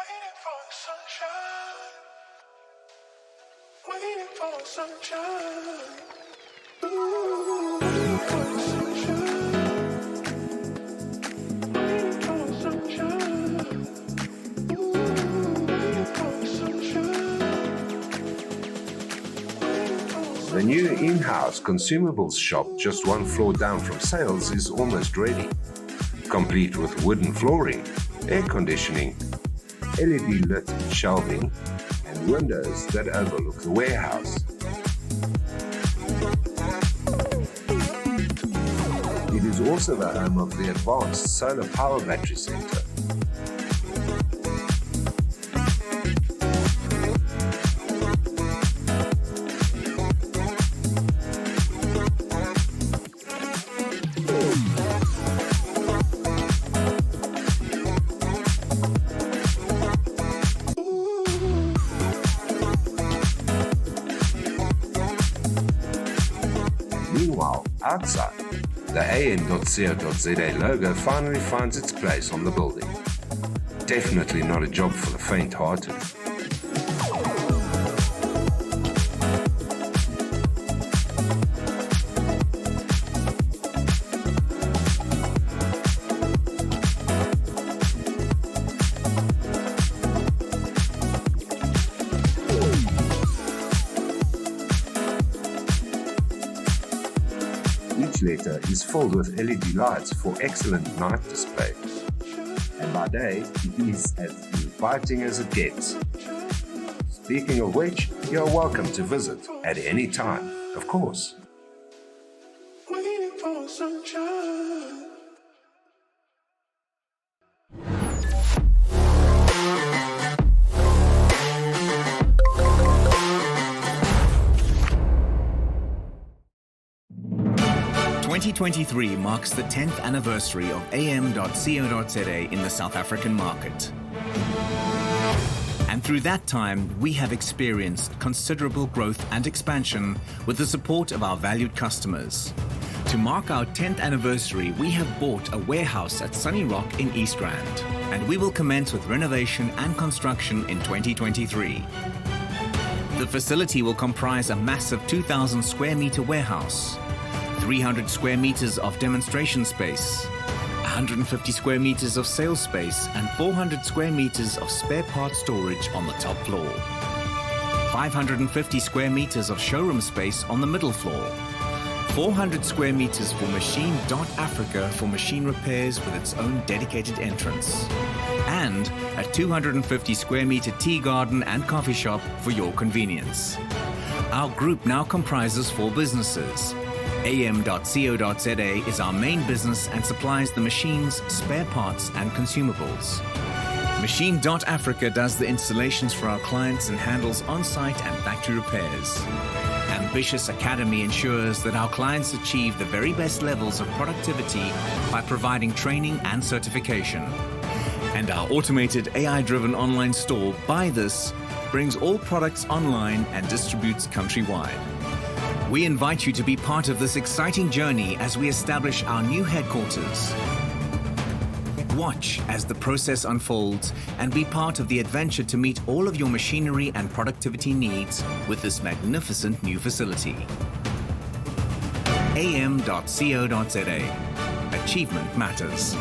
Waiting for the sunshine. Waiting for the sunshine. Ooh, waiting for the sunshine. Waiting for the sunshine. Ooh, waiting for the sunshine. The new in-house consumables shop just one floor down from sales is almost ready. Complete with wooden flooring, air conditioning, LED lit shelving, and windows that overlook the warehouse. It is also the home of the advanced solar power battery center. Meanwhile, outside, the AM.CO.za logo finally finds its place on the building. Definitely not a job for the faint-hearted. Each letter is filled with LED lights for excellent night display. And by day, it is as inviting as it gets. Speaking of which, you're welcome to visit at any time, of course. Waiting for the sunshine. 2023 marks the 10th anniversary of AM.CO.za in the South African market. And through that time, we have experienced considerable growth and expansion with the support of our valued customers. To mark our 10th anniversary, we have bought a warehouse at Sunnyrock in East Rand, and we will commence with renovation and construction in 2023. The facility will comprise a massive 2,000 square meter warehouse, 300 square meters of demonstration space, 150 square meters of sales space, and 400 square meters of spare parts storage on the top floor. 550 square meters of showroom space on the middle floor. 400 square meters for Machine.Africa for machine repairs with its own dedicated entrance. And a 250 square meter tea garden and coffee shop for your convenience. Our group now comprises 4 businesses. AM.CO.za is our main business and supplies the machines, spare parts and consumables. Machine.Africa does the installations for our clients and handles on-site and factory repairs. Ambitious Academy ensures that our clients achieve the very best levels of productivity by providing training and certification. And our automated AI-driven online store, Buy This, brings all products online and distributes countrywide. We invite you to be part of this exciting journey as we establish our new headquarters. Watch as the process unfolds and be part of the adventure to meet all of your machinery and productivity needs with this magnificent new facility. AM.CO.za. Achievement matters.